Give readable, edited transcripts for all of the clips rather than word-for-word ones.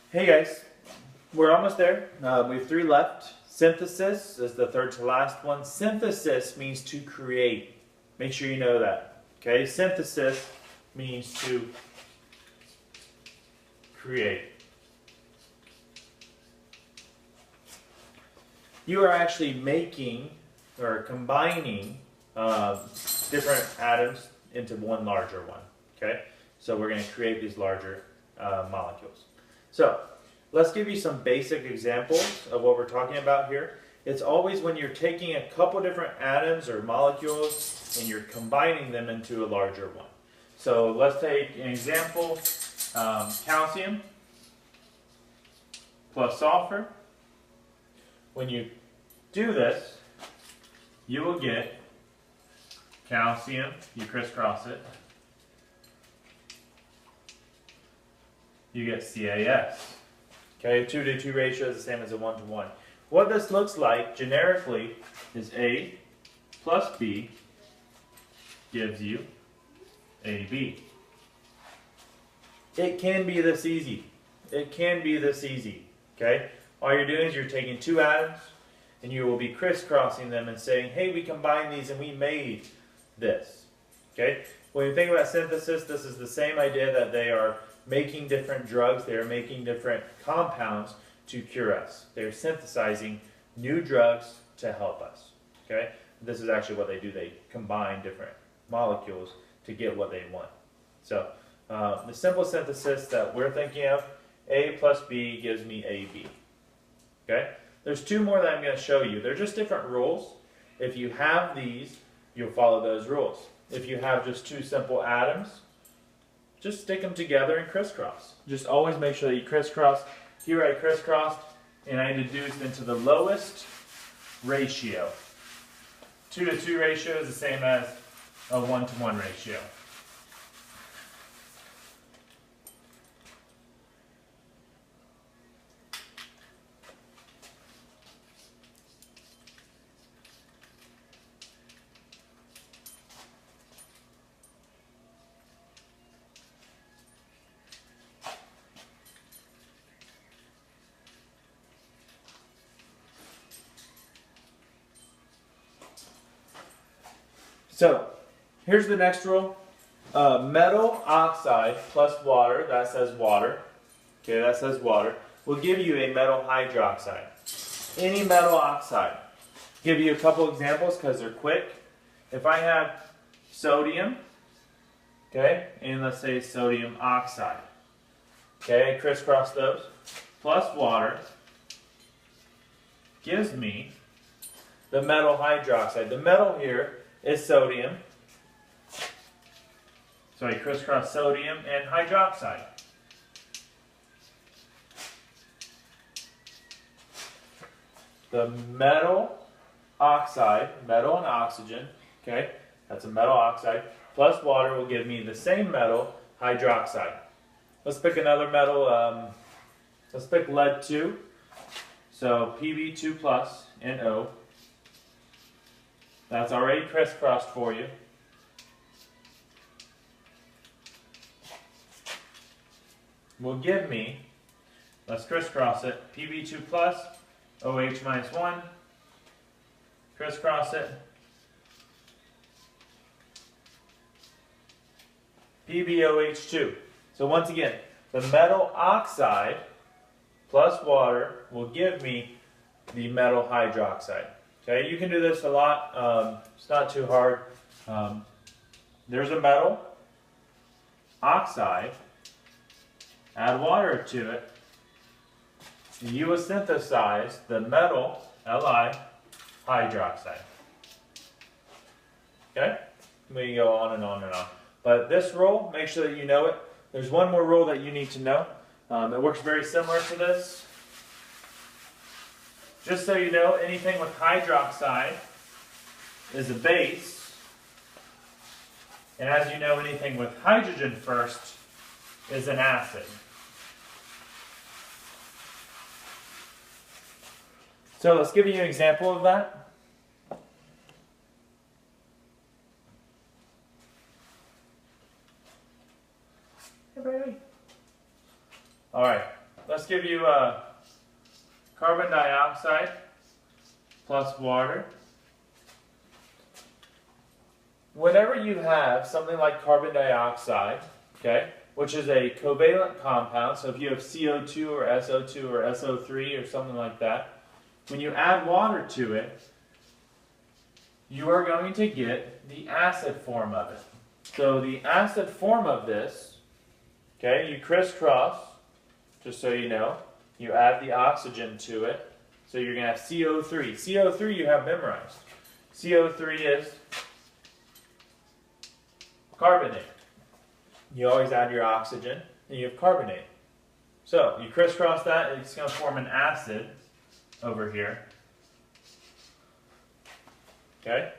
Hey guys, we're almost there. We have three left. Synthesis is the third to last one. Synthesis means to create. Make sure you know that. Okay, synthesis means to create. You are actually making or combining different atoms into one larger one. Okay, so we're going to create these larger molecules. So let's give you some basic examples of what we're talking about here. It's always when you're taking a couple different atoms or molecules and you're combining them into a larger one. So let's take an example, calcium plus sulfur. When you do this, you will get calcium, you crisscross it, you get CaS. Okay, 2 to 2 ratio is the same as a 1 to 1. What this looks like generically is A plus B gives you AB. It can be this easy. It can be this easy. Okay, all you're doing is you're taking two atoms and you will be crisscrossing them and saying, hey, we combined these and we made this. Okay, when you think about synthesis, this is the same idea that they are making different drugs, they are making different compounds to cure us. They're synthesizing new drugs to help us. Okay, this is actually what they do. They combine different molecules to get what they want. So the simple synthesis that we're thinking of, A plus B gives me AB. Okay, there's two more that I'm going to show you. They're just different rules. If you have these, you'll follow those rules. If you have just two simple atoms, just stick them together and crisscross. Just always make sure that you crisscross. Here I crisscrossed and I deduced into the lowest ratio. 2 to 2 ratio is the same as a 1 to 1 ratio. So, here's the next rule. Metal oxide plus water, that says water, okay, that says water, will give you a metal hydroxide. Any metal oxide. Give you a couple examples because they're quick. If I have sodium, okay, and let's say sodium oxide, okay, crisscross those, plus water, gives me the metal hydroxide. The metal here is sodium. So I crisscross sodium and hydroxide. The metal oxide, metal and oxygen, okay, that's a metal oxide, plus water will give me the same metal hydroxide. Let's pick another metal, let's pick lead 2. So Pb2 plus and O. That's already crisscrossed for you. Will give me, let's crisscross it, Pb2 plus, OH minus 1, crisscross it, PbOH2. So once again, the metal oxide plus water will give me the metal hydroxide. Okay, you can do this a lot. It's not too hard. There's a metal oxide. Add water to it. And you will synthesize the metal Li hydroxide. Okay, we can go on and on and on. But this rule, make sure that you know it. There's one more rule that you need to know. It works very similar to this. Just so you know, anything with hydroxide is a base. And as you know, anything with hydrogen first is an acid. So let's give you an example of that. Hey, baby. All right. let's give you carbon dioxide plus water. Whenever you have something like carbon dioxide, okay, which is a covalent compound, so if you have CO2 or SO2 or SO3 or something like that, when you add water to it, you are going to get the acid form of it. So the acid form of this, okay, you crisscross, just so you know, you add the oxygen to it, so you're going to have CO3. CO3 you have memorized. CO3 is carbonate. You always add your oxygen, and you have carbonate. So you crisscross that, it's going to form an acid over here. Okay?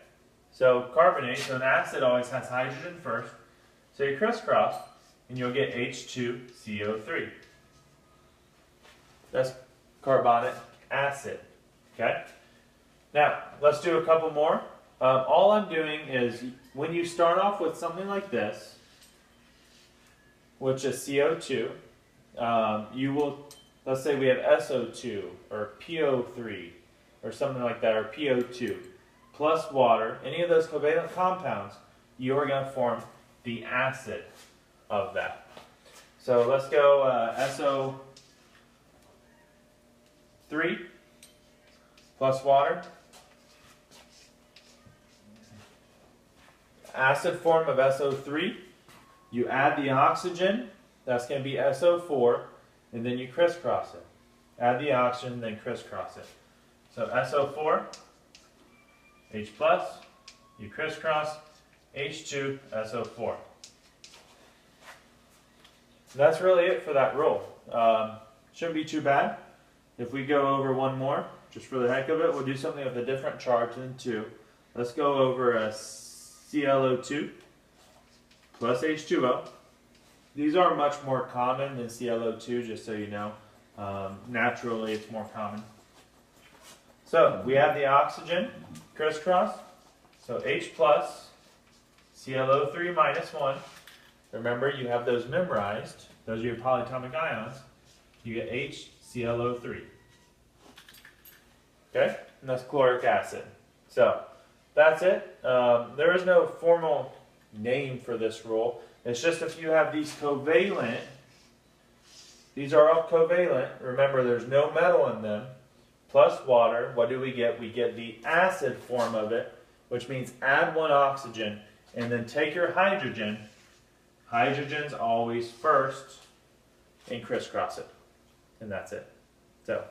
So carbonate, so an acid always has hydrogen first. So you crisscross, and you'll get H2CO3. That's carbonic acid. Okay? Now, let's do a couple more. All I'm doing is, when you start off with something like this, which is CO2, you will, let's say we have SO2 or PO3 or something like that, or PO2, plus water, any of those covalent compounds, you are going to form the acid of that. So let's go SO3 plus water. Acid form of SO3, you add the oxygen, that's going to be SO4, and then you crisscross it. Add the oxygen, then crisscross it. So SO4, H+, you crisscross, H2, SO4. That's really it for that rule. Shouldn't be too bad. If we go over one more, just for the heck of it, we'll do something with a different charge than 2. Let's go over a ClO2 plus H2O. These are much more common than ClO2, just so you know. Naturally, it's more common. So we have the oxygen crisscross. So H plus, ClO3 minus 1. Remember, you have those memorized. Those are your polyatomic ions. You get HClO3. Okay? And that's chloric acid. So that's it. There is no formal name for this rule. It's just if you have these covalent, these are all covalent. Remember, there's no metal in them. Plus water, what do we get? We get the acid form of it, which means add one oxygen, and then take your hydrogen. Hydrogen's always first, and crisscross it. And that's it. So